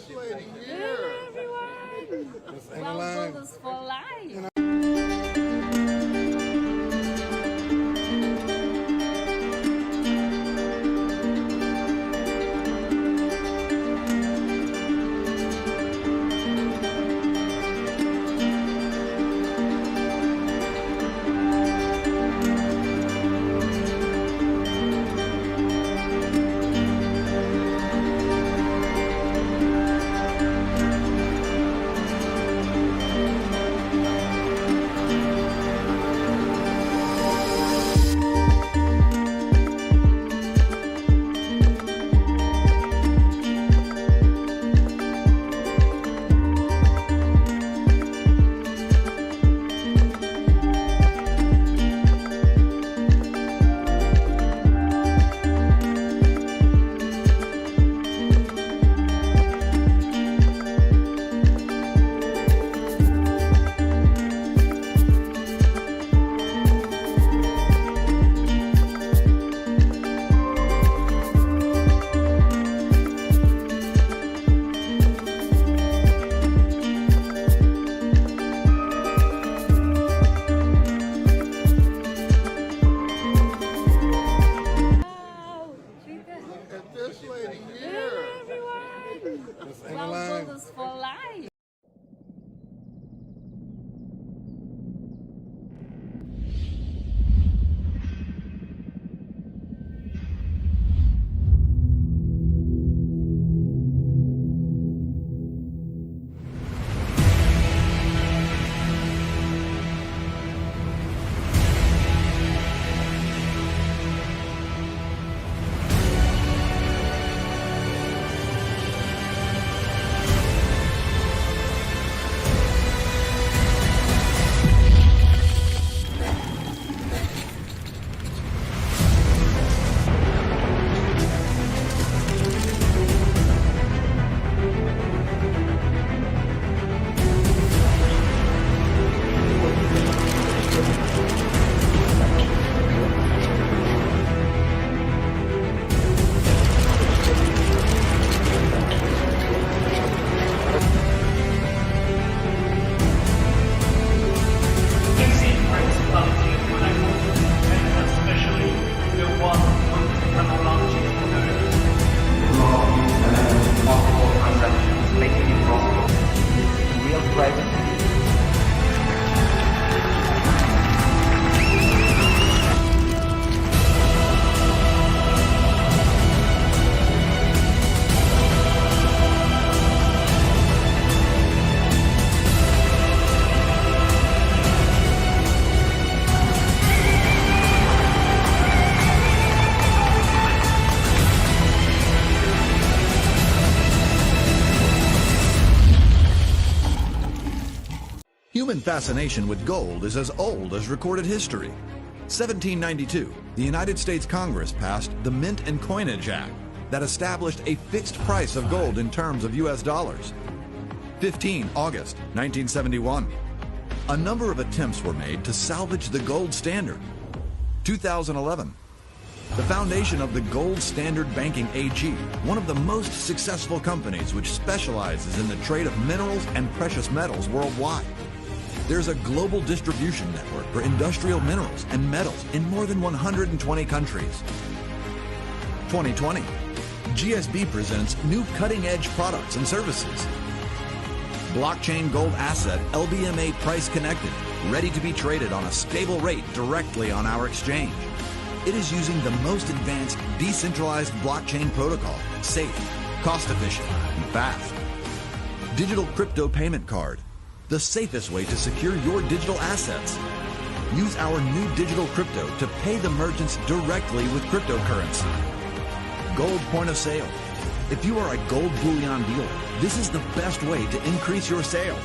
this lady here. Hey, everyone. Well, gold is for life. This lady here. Hey, everyone. Well, gold is for life. Human fascination with gold is as old as recorded history. 1792, the United States Congress passed the Mint and Coinage Act that established a fixed price of gold in terms of US dollars. 15 August 1971, a number of attempts were made to salvage the gold standard. 2011, the foundation of the Gold Standard Banking AG, one of the most successful companies which specializes in the trade of minerals and precious metals worldwide. There's a global distribution network for industrial minerals and metals in more than 120 countries. 2020, GSB presents new cutting-edge products and services. Blockchain Gold Asset LBMA Price Connected, ready to be traded on a stable rate directly on our exchange. It is using the most advanced decentralized blockchain protocol, safe, cost-efficient, and fast. Digital Crypto Payment Card, the safest way to secure your digital assets. Use our new digital crypto to pay the merchants directly with cryptocurrency. Gold Point of Sale. If you are a gold bullion dealer, this is the best way to increase your sales.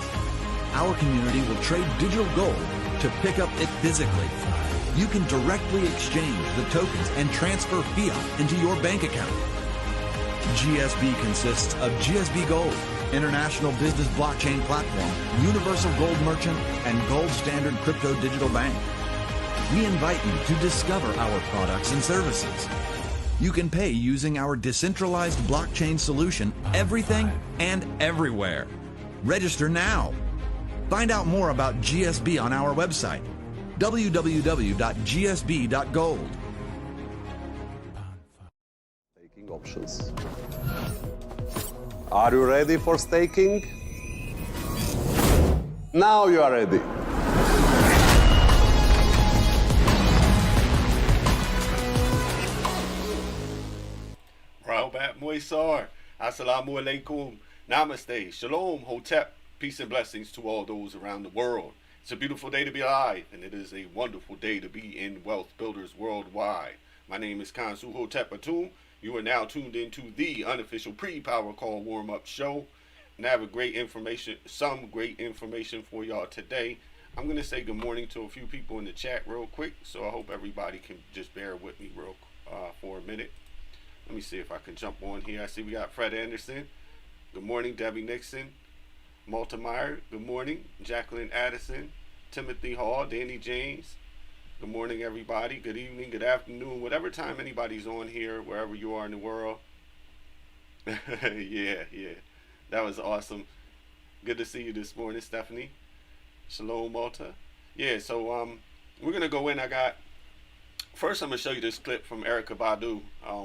Our community will trade digital gold to pick up it physically. You can directly exchange the tokens and transfer fiat into your bank account. GSB consists of GSB Gold, International Business Blockchain Platform, Universal Gold Merchant, and Gold Standard Crypto Digital Bank. We invite you to discover our products and services. You can pay using our decentralized blockchain solution, everything and everywhere. Register now. Find out more about GSB on our website, www.gsb.gold. Staking options. Are you ready for staking? Now you are ready. Rahbat Moisar. Assalamu alaikum. Namaste. Shalom. Hotep. Peace and blessings to all those around the world. It's a beautiful day to be alive, and it is a wonderful day to be in Wealth Builders Worldwide. My name is Kansu Hotep Atum. You are now tuned into the unofficial pre-power call warm-up show. And I have some great information for y'all today. I'm going to say good morning to a few people in the chat real quick, so I hope everybody can just bear with me for a minute. Let me see if I can jump on here. I see we got Fred Anderson. Good morning, Debbie Nixon. Malta Meyer, good morning. Jacqueline Addison, Timothy Hall, Danny James. Good morning, everybody. Good evening, good afternoon, whatever time anybody's on here, wherever you are in the world. yeah. That was awesome. Good to see you this morning, Stephanie. Shalom, Malta. Yeah, so we're going to go in. First, I'm going to show you this clip from Erykah Badu,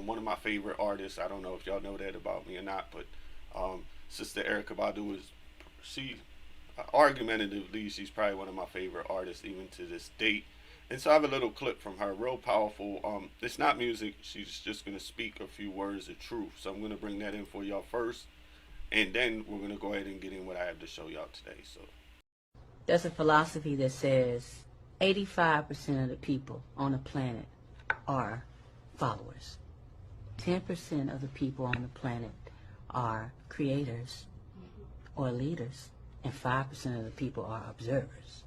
one of my favorite artists. I don't know if y'all know that about me or not, but Sister Erykah Badu argumentatively, she's probably one of my favorite artists even to this date. And so I have a little clip from her, real powerful. It's not music. She's just going to speak a few words of truth. So I'm going to bring that in for y'all first, and then we're going to go ahead and get in what I have to show y'all today. So there's a philosophy that says 85% of the people on the planet are followers. 10% of the people on the planet are creators or leaders, and 5% of the people are observers.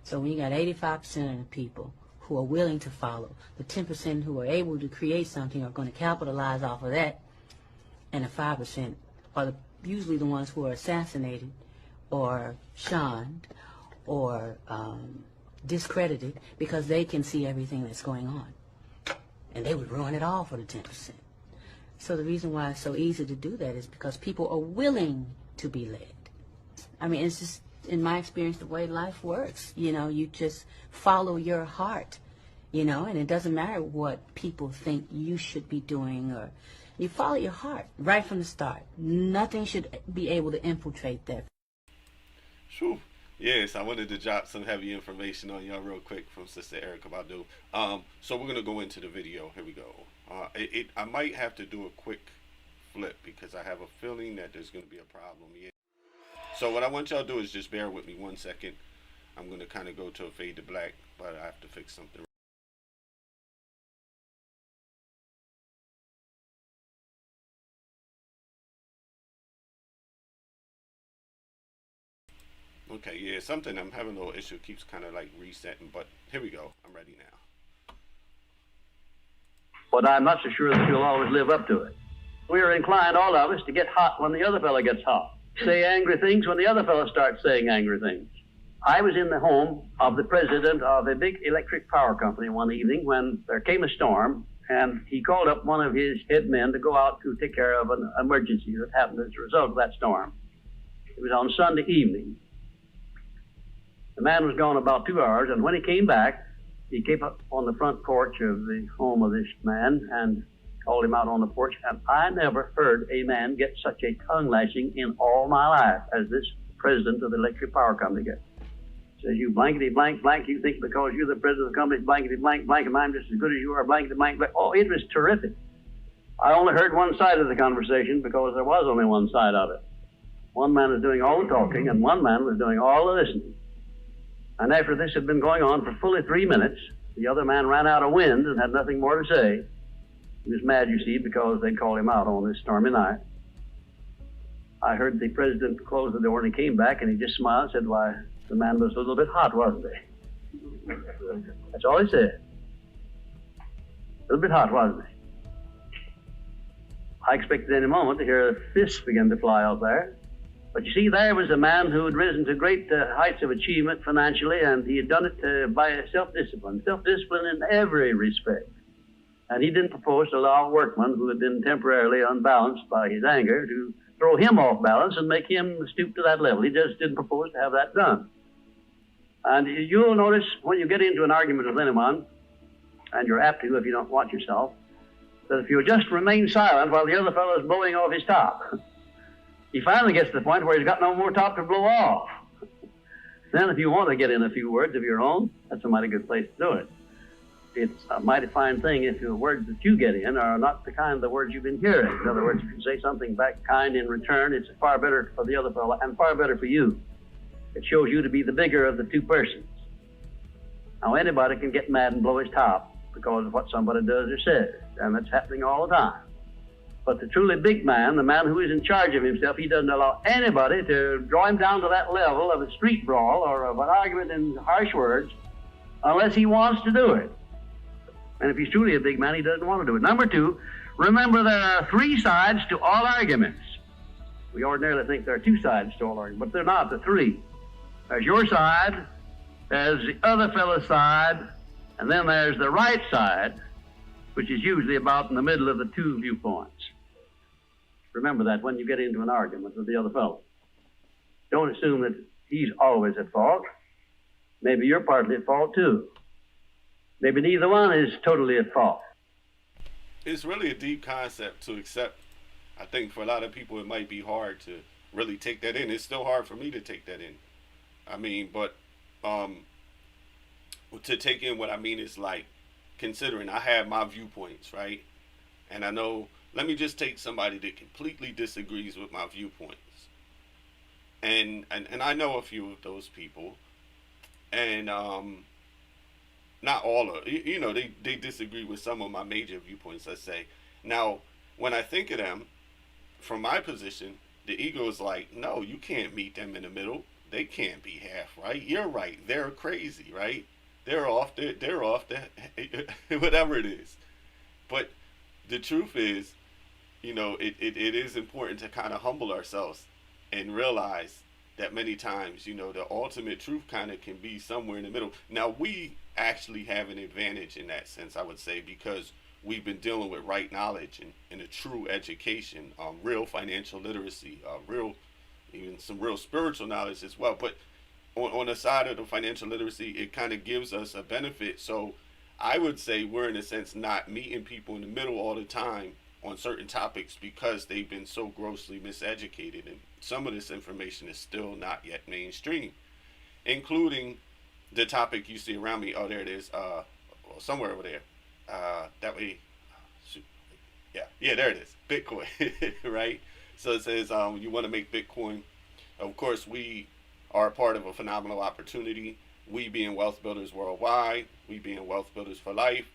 So when you got 85% of the people who are willing to follow, the 10% who are able to create something are going to capitalize off of that, and the 5% are usually the ones who are assassinated or shunned or discredited because they can see everything that's going on, and they would ruin it all for the 10%. So the reason why it's so easy to do that is because people are willing to be led. I mean, it's just, in my experience, the way life works. You know, you just follow your heart, you know, and it doesn't matter what people think you should be doing, or you follow your heart right from the start. Nothing should be able to infiltrate that. Sure. Yes, I wanted to drop some heavy information on y'all real quick from Sister Erykah Badu. So we're going to go into the video. Here we go. I might have to do a quick flip because I have a feeling that there's going to be a problem. Yeah. So what I want y'all to do is just bear with me 1 second. I'm going to kind of go to a fade to black, but I have to fix something. Okay, yeah, I'm having a little issue. It keeps kind of like resetting, but here we go. I'm ready now. But I'm not so sure that you'll always live up to it. We are inclined, all of us, to get hot when the other fellow gets hot. Say angry things when the other fellow starts saying angry things. I was in the home of the president of a big electric power company one evening when there came a storm, and he called up one of his head men to go out to take care of an emergency that happened as a result of that storm. It was on Sunday evening. The man was gone about 2 hours, and when he came back, he came up on the front porch of the home of this man and called him out on the porch, and I never heard a man get such a tongue lashing in all my life as this president of the electric power company gets. Says, you blankety blank blank, you think because you're the president of the company, blankety blank blank, and I'm just as good as you are, blankety blank blank. Oh, it was terrific. I only heard one side of the conversation because there was only one side of it. One man was doing all the talking, and one man was doing all the listening. And after this had been going on for fully 3 minutes, the other man ran out of wind and had nothing more to say. He was mad, you see, because they'd called him out on this stormy night. I heard the president close the door, and he came back, and he just smiled and said, why, the man was a little bit hot, wasn't he? That's all he said. A little bit hot, wasn't he? I expected any moment to hear a fist begin to fly out there. But you see, there was a man who had risen to great heights of achievement financially, and he had done it by self-discipline in every respect. And he didn't propose to allow a workman who had been temporarily unbalanced by his anger to throw him off balance and make him stoop to that level. He just didn't propose to have that done. And you'll notice when you get into an argument with anyone, and you're apt to if you don't watch yourself, that if you just remain silent while the other fellow is blowing off his top, he finally gets to the point where he's got no more top to blow off. Then if you want to get in a few words of your own, that's a mighty good place to do it. It's a mighty fine thing if the words that you get in are not the kind of the words you've been hearing. In other words, if you say something back kind in return, it's far better for the other fellow and far better for you. It shows you to be the bigger of the two persons. Now, anybody can get mad and blow his top because of what somebody does or says, and that's happening all the time. But the truly big man, the man who is in charge of himself, he doesn't allow anybody to draw him down to that level of a street brawl or of an argument in harsh words unless he wants to do it. And if he's truly a big man, he doesn't want to do it. Number two, remember there are three sides to all arguments. We ordinarily think there are two sides to all arguments, but they're not, the three. There's your side, there's the other fellow's side, and then there's the right side, which is usually about in the middle of the two viewpoints. Remember that when you get into an argument with the other fellow. Don't assume that he's always at fault. Maybe you're partly at fault too. Maybe neither one is totally at fault. It's really a deep concept to accept. I think for a lot of people it might be hard to really take that in. It's still hard for me to take that in. I mean, but to take in what I mean is like considering I have my viewpoints, right? And I know, let me just take somebody that completely disagrees with my viewpoints. And I know a few of those people. And not all of, you know, they disagree with some of my major viewpoints, let's say. Now, when I think of them, from my position, the ego is like, no, you can't meet them in the middle. They can't be half right. You're right. They're crazy, right? They're off the whatever it is. But the truth is, you know, it is important to kind of humble ourselves and realize that many times, you know, the ultimate truth kind of can be somewhere in the middle. Now, we actually have an advantage in that sense, I would say, because we've been dealing with right knowledge and a true education, real financial literacy, even some real spiritual knowledge as well. But on the side of the financial literacy, it kind of gives us a benefit. So I would say we're in a sense not meeting people in the middle all the time on certain topics because they've been so grossly miseducated, and some of this information is still not yet mainstream, including the topic you see around me. Oh, there it is. Well, somewhere over there. That way. Yeah, there it is. Bitcoin, right? So it says you want to make Bitcoin. Of course, we are a part of a phenomenal opportunity. We being Wealth Builders Worldwide, we being Wealth Builders for Life,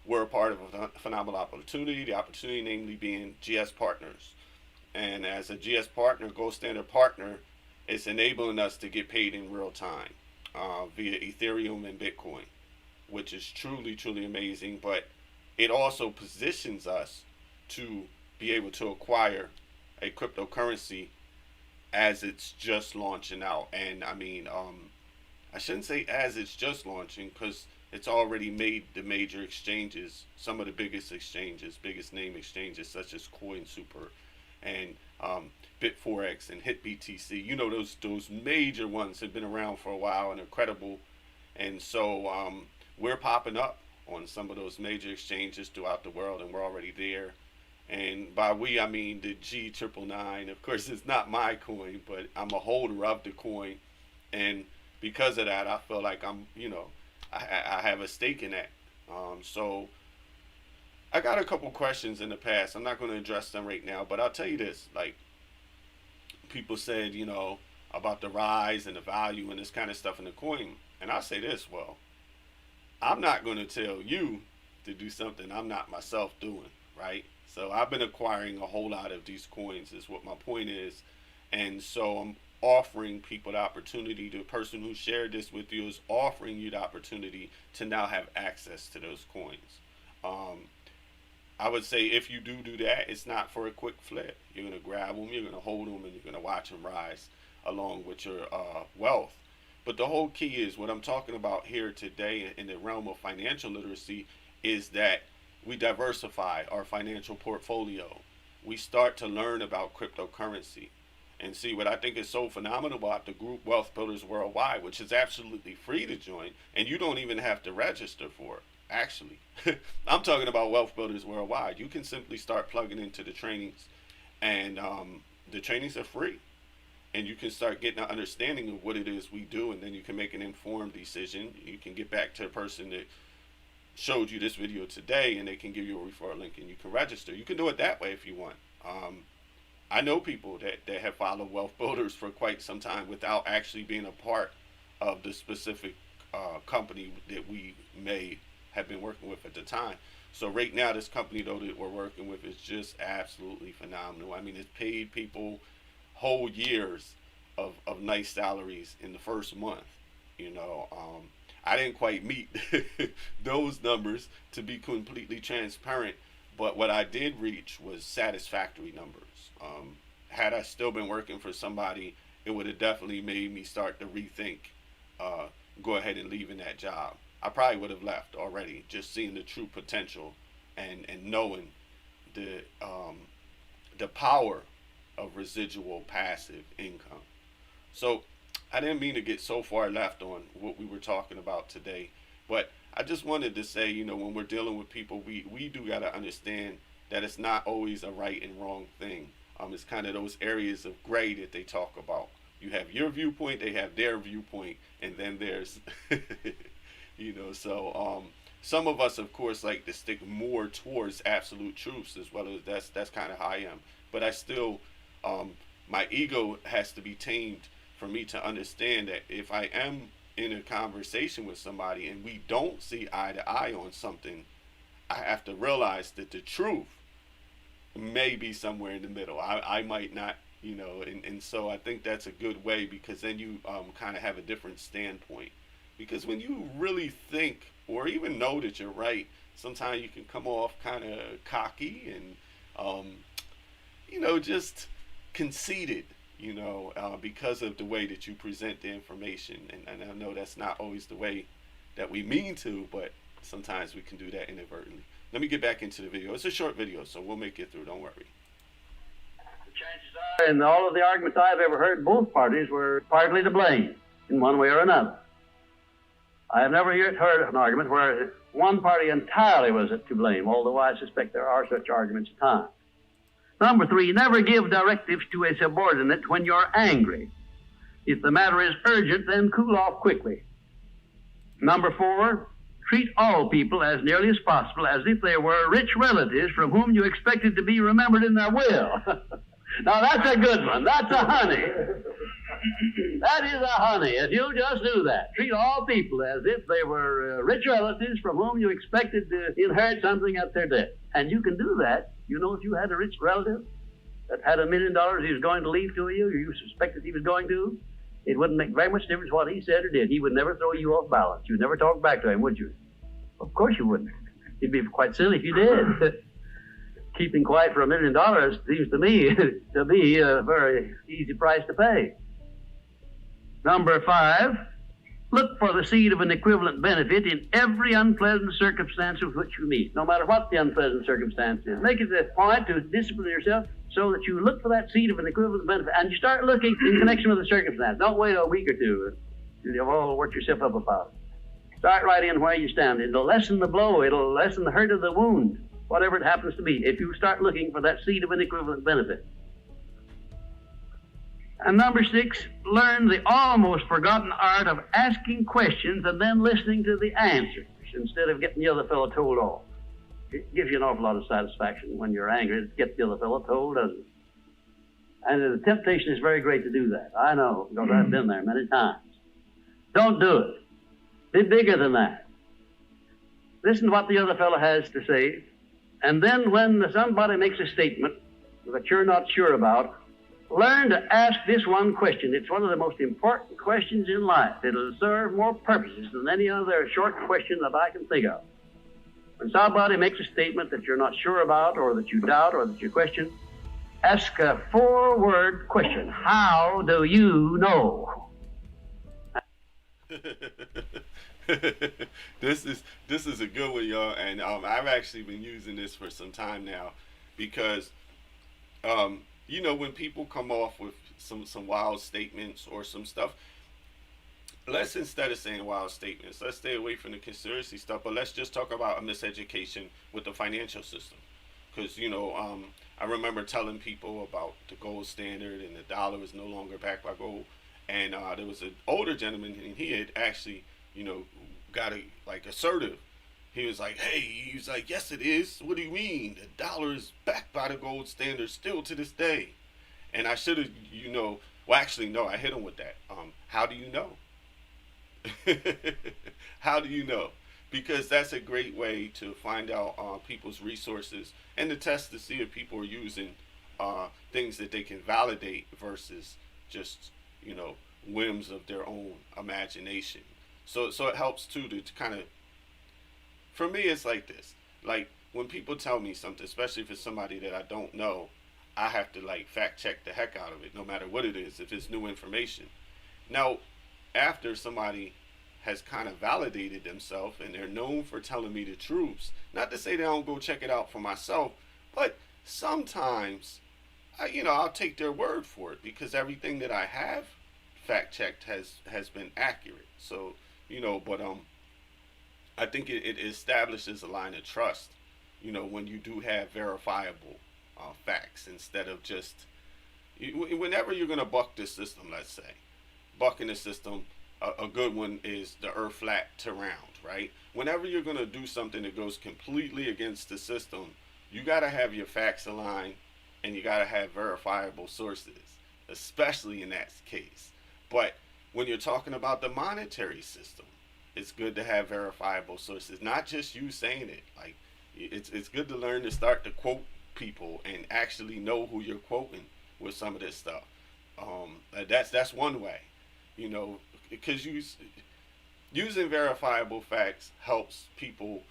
we're a part of a phenomenal opportunity. The opportunity namely being GS Partners. And as a GS Partner, Gold Standard Partner, it's enabling us to get paid in real time via Ethereum and Bitcoin, which is truly, truly amazing. But it also positions us to be able to acquire a cryptocurrency as it's just launching out. And I mean, I shouldn't say as it's just launching, because it's already made the major exchanges, some of the biggest exchanges, biggest name exchanges such as CoinSuper and BitForex and HitBTC. You know, those major ones have been around for a while and are credible. And so we're popping up on some of those major exchanges throughout the world, and we're already there. And by we, I mean the G999. Of course, it's not my coin, but I'm a holder of the coin. And because of that, I feel like I'm, you know, I have a stake in that. So I got a couple questions in the past. I'm not going to address them right now, but I'll tell you this. Like, people said, you know, about the rise and the value and this kind of stuff in the coin. And I'll say this, well, I'm not going to tell you to do something I'm not myself doing, right? So I've been acquiring a whole lot of these coins is what my point is. And so I'm offering people the opportunity. The person who shared this with you is offering you the opportunity to now have access to those coins. I would say if you do that, it's not for a quick flip. You're going to grab them, you're going to hold them, and you're going to watch them rise along with your wealth. But the whole key is what I'm talking about here today in the realm of financial literacy is that we diversify our financial portfolio. We start to learn about cryptocurrency. And see, what I think is so phenomenal about the group Wealth Builders Worldwide, which is absolutely free to join, and you don't even have to register for it, actually. I'm talking about Wealth Builders Worldwide. You can simply start plugging into the trainings, and the trainings are free. And you can start getting an understanding of what it is we do, and then you can make an informed decision. You can get back to the person that showed you this video today, and they can give you a referral link, and you can register. You can do it that way if you want. I know people that have followed Wealth Builders for quite some time without actually being a part of the specific company that we may have been working with at the time. So right now, this company, though, that we're working with is just absolutely phenomenal. I mean, it's paid people whole years of nice salaries in the first month. You know, I didn't quite meet those numbers, to be completely transparent, but what I did reach was satisfactory numbers. Had I still been working for somebody, it would have definitely made me start to rethink go ahead and leaving that job. I probably would have left already, just seeing the true potential and knowing the power of residual passive income. So I didn't mean to get so far left on what we were talking about today, but I just wanted to say, you know, when we're dealing with people, we do got to understand that it's not always a right and wrong thing. It's kind of those areas of gray that they talk about. You have your viewpoint, they have their viewpoint, and then there's, you know, so some of us, of course, like to stick more towards absolute truths, as well as that's kind of how I am. But I still, my ego has to be tamed for me to understand that if I am in a conversation with somebody and we don't see eye to eye on something, I have to realize that the truth may be somewhere in the middle. I might not, you know, and so I think that's a good way, because then you kind of have a different standpoint. Because when you really think or even know that you're right, sometimes you can come off kind of cocky and, you know, just conceited, you know, because of the way that you present the information. And I know that's not always the way that we mean to, but sometimes we can do that inadvertently. Let me get back into the video. It's a short video, so we'll make it through. Don't worry. The chances are, in all of the arguments I've ever heard, both parties were partly to blame in one way or another. I have never yet heard an argument where one party entirely was to blame, although I suspect there are such arguments at times. Number 3, never give directives to a subordinate when you're angry. If the matter is urgent, then cool off quickly. Number 4, treat all people as nearly as possible as if they were rich relatives from whom you expected to be remembered in their will. Now that's a good one. That's a honey. That is a honey. If you just do that, treat all people as if they were rich relatives from whom you expected to inherit something at their death. And you can do that. You know, if you had a rich relative that had $1 million he was going to leave to you, or you suspected he was going to, it wouldn't make very much difference what he said or did. He would never throw you off balance. You'd never talk back to him, would you? Of course you wouldn't. It'd be quite silly if you did. Keeping quiet for $1 million seems to me to be a very easy price to pay. Number 5, look for the seed of an equivalent benefit in every unpleasant circumstance with which you meet, no matter what the unpleasant circumstance is. Make it a point to discipline yourself so that you look for that seed of an equivalent benefit, and you start looking in connection with the circumstance. Don't wait a week or two till you've all worked yourself up about it. Start right in where you stand. It'll lessen the blow. It'll lessen the hurt of the wound, whatever it happens to be, if you start looking for that seed of an equivalent benefit. And number 6, learn the almost forgotten art of asking questions and then listening to the answers instead of getting the other fellow told off. It gives you an awful lot of satisfaction when you're angry to get the other fellow told, doesn't it? And the temptation is very great to do that. I know, because I've been there many times. Don't do it. Be bigger than that. Listen to what the other fellow has to say, and then when somebody makes a statement that you're not sure about, learn to ask this one question. It's one of the most important questions in life. It'll serve more purposes than any other short question that I can think of. When somebody makes a statement that you're not sure about, or that you doubt, or that you question, ask a 4-word question. How do you know? This is a good one, y'all, and I've actually been using this for some time now, because when people come off with some wild statements or some stuff, let's, instead of saying wild statements, let's stay away from the conspiracy stuff, but let's just talk about a miseducation with the financial system. Because I remember telling people about the gold standard and the dollar is no longer backed by gold, and there was an older gentleman, and he had actually got like assertive. He was like, hey, he was like, yes, it is. What do you mean? The dollar is backed by the gold standard still to this day. And I should have, well, actually, no, I hit him with that. How do you know? How do you know? Because that's a great way to find out people's resources and to test to see if people are using things that they can validate versus just, whims of their own imagination. So it helps too to kind of, for me, it's like this. Like when people tell me something, especially if it's somebody that I don't know, I have to like fact check the heck out of it, no matter what it is, if it's new information. Now, after somebody has kind of validated themselves and they're known for telling me the truths, not to say that I don't go check it out for myself, but sometimes I'll take their word for it, because everything that I have fact checked has been accurate. So but I think it establishes a line of trust, when you do have verifiable facts, instead of just, whenever you're going to buck the system, let's say, bucking the system, a good one is the earth flat to round, right? Whenever you're going to do something that goes completely against the system, you got to have your facts aligned, and you got to have verifiable sources, especially in that case. But when you're talking about the monetary system, it's good to have verifiable sources, not just you saying it. Like it's good to learn to start to quote people and actually know who you're quoting with some of this stuff. That's one way, because using verifiable facts helps people.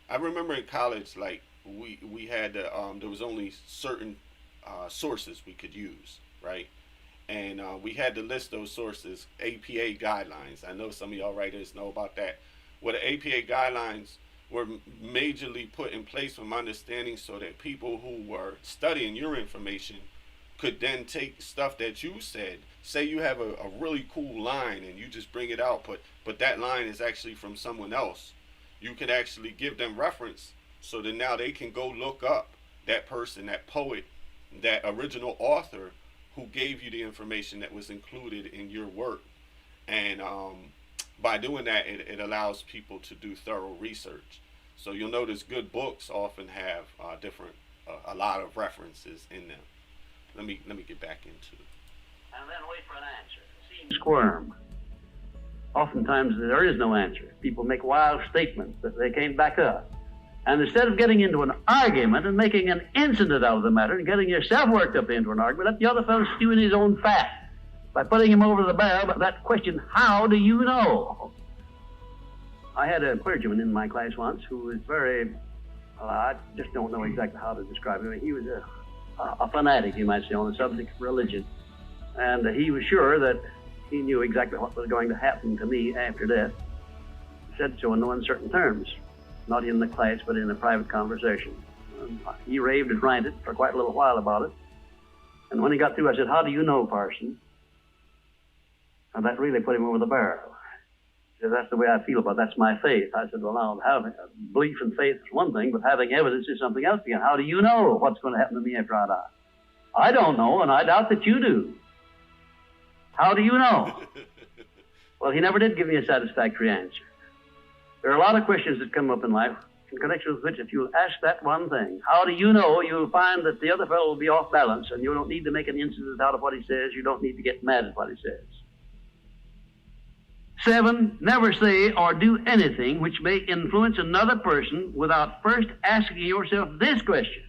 I remember in college, like we had there was only certain sources we could use, right? And we had to list those sources, APA guidelines. I know some of y'all writers know about that. Well, the APA guidelines were majorly put in place, from my understanding, so that people who were studying your information could then take stuff that you said. Say you have a really cool line and you just bring it out, but that line is actually from someone else. You can actually give them reference, so that now they can go look up that person, that poet, that original author who gave you the information that was included in your work. And by doing that, it allows people to do thorough research. So you'll notice good books often have a lot of references in them. Let me get back into it. And then wait for an answer. Squirm. Oftentimes there is no answer. People make wild statements that they can't back up. And instead of getting into an argument and making an incident out of the matter and getting yourself worked up into an argument, let the other fellow stew in his own fat by putting him over the barrel. But that question, how do you know? I had a clergyman in my class once who was very, I just don't know exactly how to describe him. He was a fanatic, you might say, on the subject of religion. And he was sure that he knew exactly what was going to happen to me after death. He said so in no uncertain terms. Not in the class, but in a private conversation. He raved and ranted for quite a little while about it. And when he got through, I said, how do you know, Parson? And that really put him over the barrel. He said, that's the way I feel about it. That's my faith. I said, well, now, having belief and faith is one thing, but having evidence is something else again. How do you know what's going to happen to me after I die? I don't know, and I doubt that you do. How do you know? Well, he never did give me a satisfactory answer. There are a lot of questions that come up in life in connection with which, if you'll ask that one thing, how do you know, you'll find that the other fellow will be off balance, and you don't need to make an incident out of what he says. You don't need to get mad at what he says. 7, never say or do anything which may influence another person without first asking yourself this question: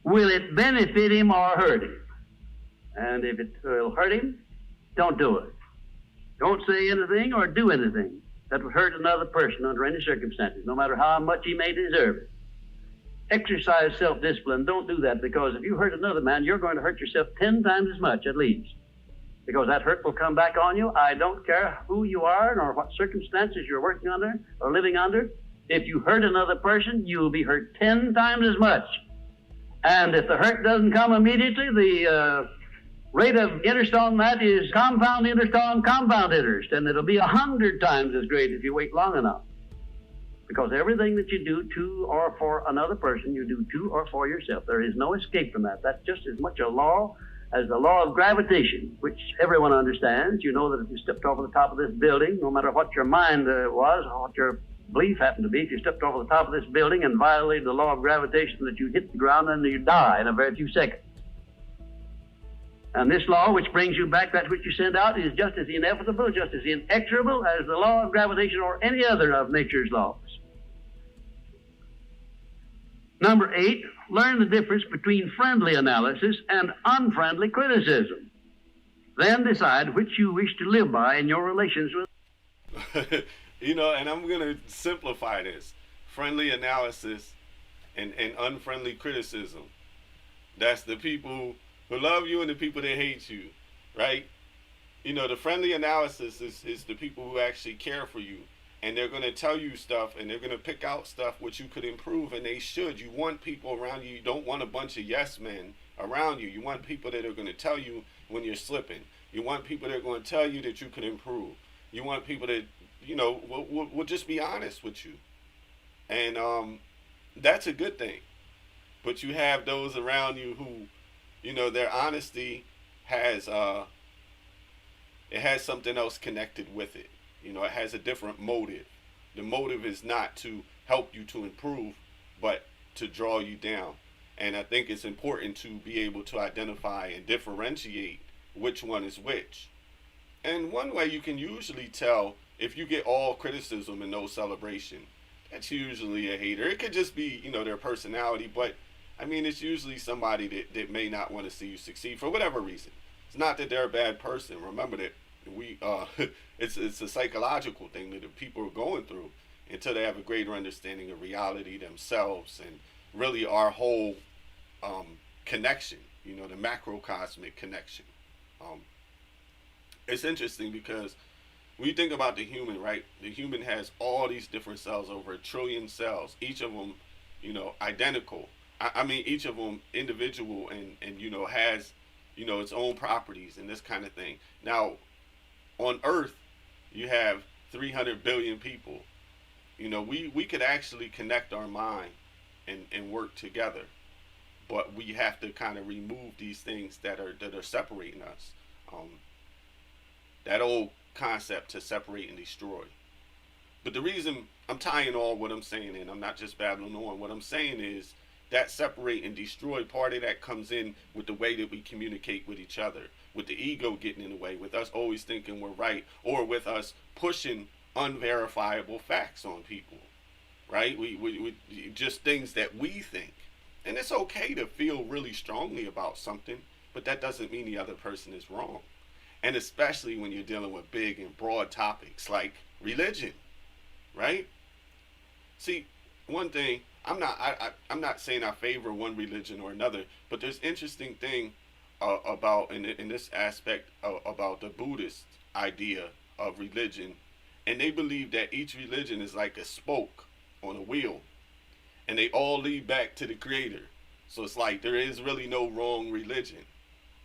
will it benefit him or hurt him? And if it will hurt him, don't do it. Don't say anything or do anything that would hurt another person under any circumstances, no matter how much he may deserve it. Exercise self-discipline. Don't do that, because if you hurt another man, you're going to hurt yourself 10 times as much, at least. because that hurt will come back on you. I don't care who you are nor what circumstances you're working under or living under. If you hurt another person, you'll be hurt 10 times as much. And if the hurt doesn't come immediately, the rate of interest on that is compound interest on compound interest, and it'll be 100 times as great if you wait long enough. Because everything that you do to or for another person, you do to or for yourself. There is no escape from that. That's just as much a law as the law of gravitation, which everyone understands. You know that if you stepped over the top of this building, no matter what your mind was or what your belief happened to be, if you stepped over the top of this building and violated the law of gravitation, that you hit the ground and you die in a very few seconds. And this law, which brings you back that which you send out, is just as inevitable, just as inexorable as the law of gravitation or any other of nature's laws. Number 8, learn the difference between friendly analysis and unfriendly criticism. Then decide which you wish to live by in your relations with. You know, and I'm going to simplify this. Friendly analysis and unfriendly criticism. That's the people who love you and the people that hate you, right? You know, the friendly analysis is the people who actually care for you. And they're going to tell you stuff, and they're going to pick out stuff which you could improve, and they should. You want people around you. You don't want a bunch of yes men around you. You want people that are going to tell you when you're slipping. You want people that are going to tell you that you can improve. You want people that, you know, will just be honest with you. And that's a good thing. But you have those around you who, you know, their honesty has it has something else connected with it. You know, it has a different motive. The motive is not to help you to improve, but to draw you down. And I think it's important to be able to identify and differentiate which one is which. And one way you can usually tell, if you get all criticism and no celebration, that's usually a hater. It could just be, you know, their personality, but I mean, it's usually somebody that may not want to see you succeed for whatever reason. It's not that they're a bad person. Remember that it's a psychological thing that the people are going through until they have a greater understanding of reality themselves and really our whole connection, you know, the macrocosmic connection. It's interesting because when you think about the human, right, the human has all these different cells, over 1 trillion cells, each of them, you know, identical. I mean, each of them individual and you know, has, you know, its own properties and this kind of thing. Now, on Earth, you have 300 billion people. You know, we could actually connect our mind and work together, but we have to kind of remove these things that are separating us. That old concept to separate and destroy. But the reason I'm tying all what I'm saying in, I'm not just babbling on. What I'm saying is that separate and destroy part of that comes in with the way that we communicate with each other, with the ego getting in the way, with us always thinking we're right, or with us pushing unverifiable facts on people, right? We just things that we think. And it's okay to feel really strongly about something, but that doesn't mean the other person is wrong. And especially when you're dealing with big and broad topics like religion, right? See, one thing, I'm not saying I favor one religion or another, but there's interesting thing about in this aspect about the Buddhist idea of religion, and they believe that each religion is like a spoke on a wheel, and they all lead back to the Creator. So it's like there is really no wrong religion.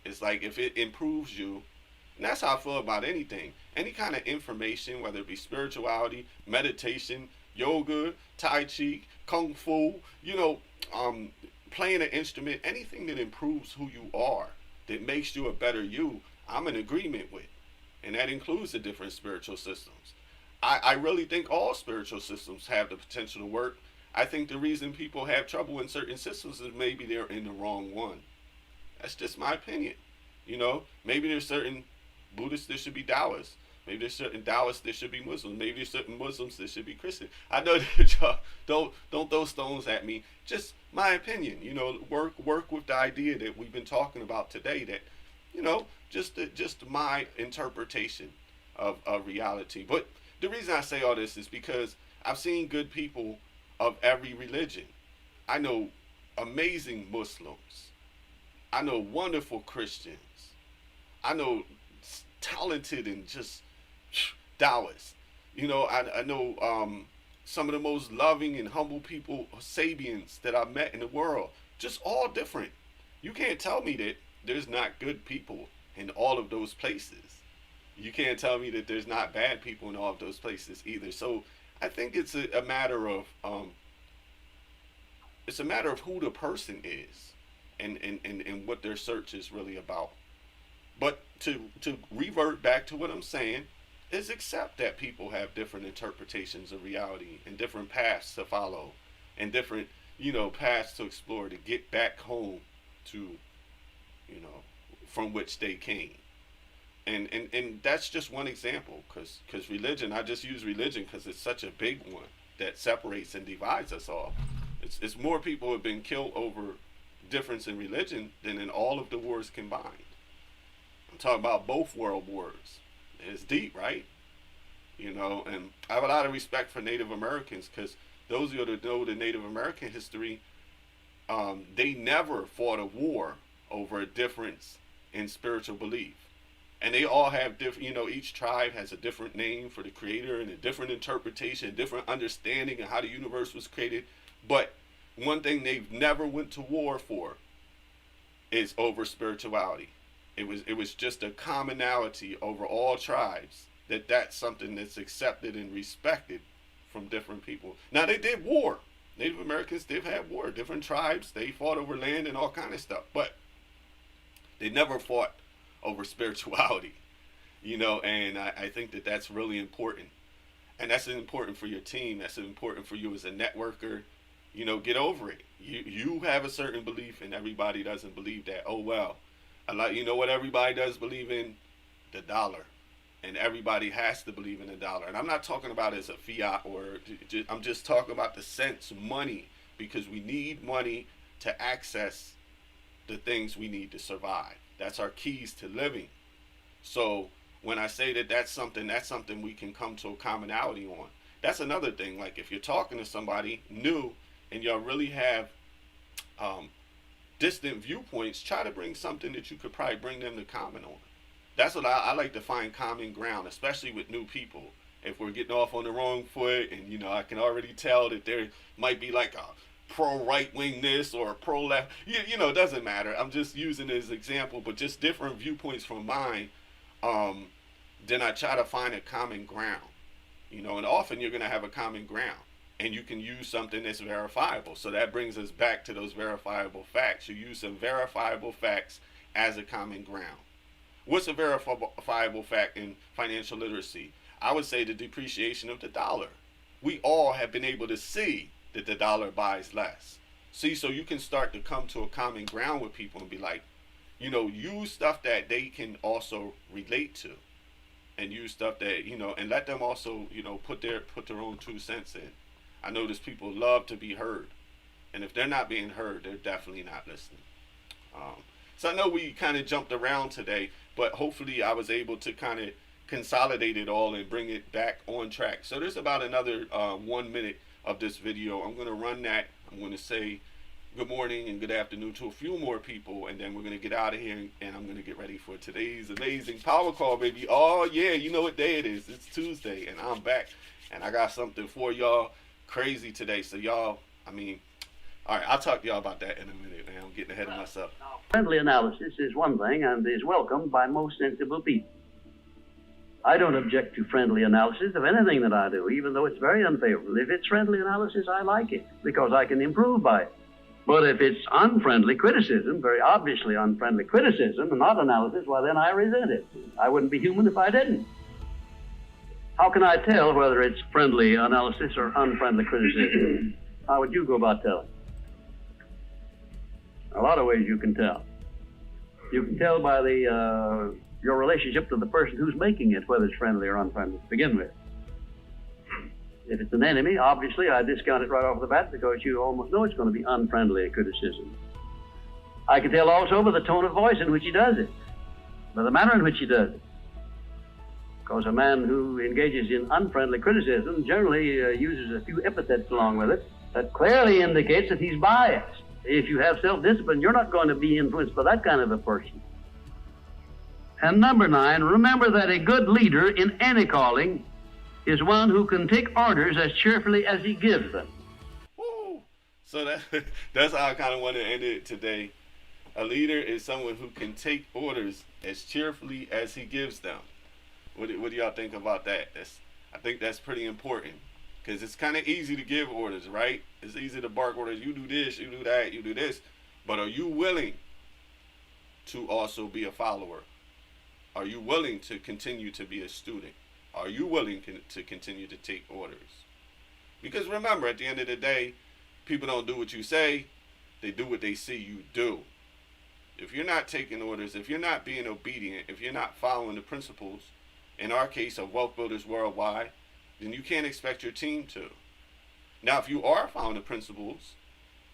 It's like if it improves you, and that's how I feel about anything, any kind of information, whether it be spirituality, meditation, yoga, tai chi, kung fu, you know, playing an instrument, anything that improves who you are, that makes you a better you, I'm in agreement with. And that includes the different spiritual systems. I really think all spiritual systems have the potential to work. I think the reason people have trouble in certain systems is maybe they're in the wrong one. That's just my opinion. You know, maybe there's certain Buddhists that should be Taoists. Maybe there's certain Taoists that should be Muslims. Maybe there's certain Muslims that should be Christian. I know that y'all don't throw stones at me. Just my opinion. You know, work with the idea that we've been talking about today. That, you know, just my interpretation of reality. But the reason I say all this is because I've seen good people of every religion. I know amazing Muslims. I know wonderful Christians. I know talented and just Taoists. You know, I know some of the most loving and humble people, Sabians that I've met in the world, just all different. You can't tell me that there's not good people in all of those places. You can't tell me that there's not bad people in all of those places either. So I think it's a matter of who the person is and what their search is really about. But to revert back to what I'm saying is accept that people have different interpretations of reality and different paths to follow and different, paths to explore to get back home to, from which they came. And that's just one example, because religion, I just use religion because it's such a big one that separates and divides us all. It's more people have been killed over difference in religion than in all of the wars combined. I'm talking about both world wars. It's deep, right? And I have a lot of respect for Native Americans, because those of you that know the Native American history, they never fought a war over a difference in spiritual belief. And they all have different, each tribe has a different name for the creator and a different interpretation, a different understanding of how the universe was created. But one thing they've never went to war for is over spirituality. It was just a commonality over all tribes that's something that's accepted and respected from different people. Now, they did war. Native Americans did have war. Different tribes, they fought over land and all kind of stuff. But they never fought over spirituality, and I think that that's really important. And that's important for your team. That's important for you as a networker. Get over it. You have a certain belief and everybody doesn't believe that. Oh, well, what everybody does believe in? The dollar. And everybody has to believe in the dollar. And I'm not talking about as a fiat I'm just talking about the sense money, because we need money to access the things we need to survive. That's our keys to living. So when I say that's something we can come to a commonality on. That's another thing. Like if you're talking to somebody new and y'all really have distant viewpoints, try to bring something that you could probably bring them to common on. That's what I like to find common ground, especially with new people. If we're getting off on the wrong foot and, I can already tell that there might be like a pro right wing this or a pro left, it doesn't matter. I'm just using it as an example, but just different viewpoints from mine. Then I try to find a common ground, and often you're going to have a common ground and you can use something that's verifiable. So that brings us back to those verifiable facts. You use some verifiable facts as a common ground. What's a verifiable fact in financial literacy? I would say the depreciation of the dollar. We all have been able to see that the dollar buys less. See, so you can start to come to a common ground with people and be like, use stuff that they can also relate to, and use stuff that, and let them also, put their own 2 cents in. I notice people love to be heard, and if they're not being heard, they're definitely not listening. So I know we kind of jumped around today, but hopefully I was able to kind of consolidate it all and bring it back on track. So there's about another 1 minute of this video. I'm going to run that. I'm going to say good morning and good afternoon to a few more people, and then we're going to get out of here, and I'm going to get ready for today's amazing power call, baby. Oh, yeah, you know what day it is. It's Tuesday, and I'm back, and I got something for y'all crazy today. So y'all, all right, I'll talk to y'all about that in a minute, man. I'm getting ahead of myself. Friendly analysis is one thing and is welcomed by most sensible people. I don't object to friendly analysis of anything that I do, even though it's very unfavorable. If it's friendly analysis, I like it because I can improve by it. But if it's unfriendly criticism, very obviously unfriendly criticism and not analysis, well, then I resent it. I wouldn't be human if I didn't. How can I tell whether it's friendly analysis or unfriendly criticism? How would you go about telling? A lot of ways you can tell. You can tell by your relationship to the person who's making it, whether it's friendly or unfriendly to begin with. If it's an enemy, obviously I discount it right off the bat because you almost know it's going to be unfriendly criticism. I can tell also by the tone of voice in which he does it, by the manner in which he does it. Because a man who engages in unfriendly criticism generally uses a few epithets along with it that clearly indicates that he's biased. If you have self-discipline, you're not going to be influenced by that kind of a person. And number 9, remember that a good leader in any calling is one who can take orders as cheerfully as he gives them. Woo. So that's how I kind of want to end it today. A leader is someone who can take orders as cheerfully as he gives them. What do y'all think about that? I think that's pretty important, because it's kind of easy to give orders, right? It's easy to bark orders. You do this, you do that, you do this. But are you willing to also be a follower? Are you willing to continue to be a student? Are you willing to continue to take orders? Because remember, at the end of the day, people don't do what you say, they do what they see you do. If you're not taking orders, if you're not being obedient, if you're not following the principles, in our case of Wealth Builders Worldwide, then you can't expect your team to. Now, if you are following the principles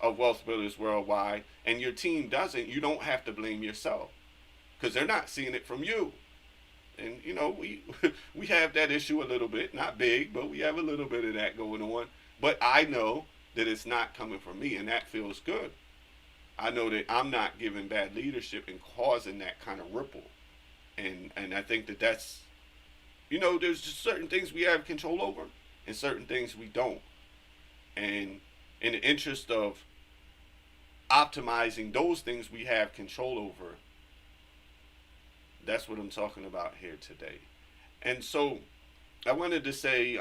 of Wealth Builders Worldwide and your team doesn't, you don't have to blame yourself, because they're not seeing it from you. And, you know, we have that issue a little bit, not big, but we have a little bit of that going on. But I know that it's not coming from me, and that feels good. I know that I'm not giving bad leadership and causing that kind of ripple. And I think that's, you know, there's just certain things we have control over and certain things we don't. And in the interest of optimizing those things we have control over, that's what I'm talking about here today. And so I wanted to say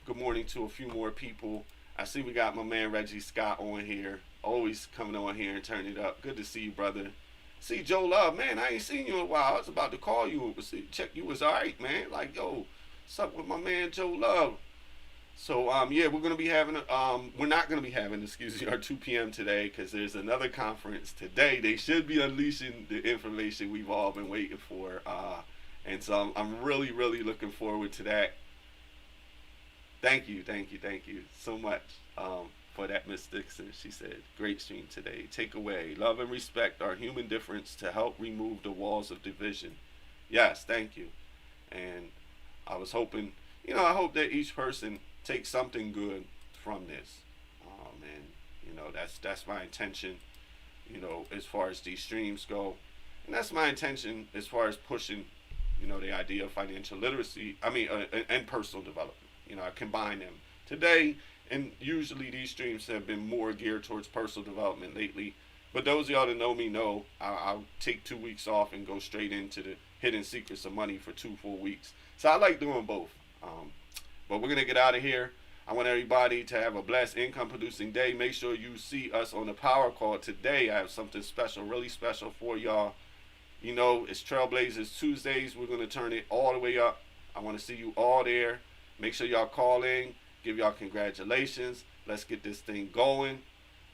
good morning to a few more people. I see we got my man Reggie Scott on here, always coming on here and turning it up. Good to see you, brother. See Joe Love, man, I ain't seen you in a while. I was about to call you, check you was all right, man. Like, yo, what's up with my man Joe Love? So yeah, we're gonna be having we're not gonna be having, excuse me, our 2 p.m. today, because there's another conference today. They should be unleashing the information we've all been waiting for, and so I'm really looking forward to that. Thank you so much for that, Miss Dixon. She said, great stream today. Takeaway: love and respect our human difference to help remove the walls of division. Yes, thank you. And I was hoping, you know, I hope that each person takes something good from this. And, you know, that's my intention, you know, as far as these streams go. And that's my intention as far as pushing, you know, the idea of financial literacy, and personal development. You know, I combine them today, and usually these streams have been more geared towards personal development lately. But those of y'all that know me know I'll take 2 weeks off and go straight into the hidden secrets of money for 2 full weeks. So I like doing both. But we're going to get out of here. I want everybody to have a blessed income-producing day. Make sure you see us on the power call today. I have something special, really special for y'all. You know, it's Trailblazers Tuesdays. We're going to turn it all the way up. I want to see you all there. Make sure y'all call in. Give y'all congratulations. Let's get this thing going.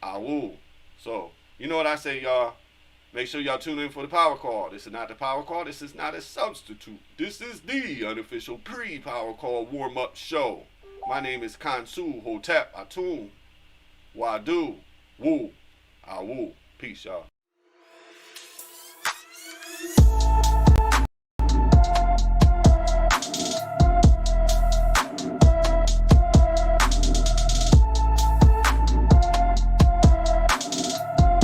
Awoo. So, you know what I say, y'all. Make sure y'all tune in for the power call. This is not the power call. This is not a substitute. This is the unofficial pre-power call warm-up show. My name is Kansu Hotep Atum Wadu Woo Awoo. Peace, y'all.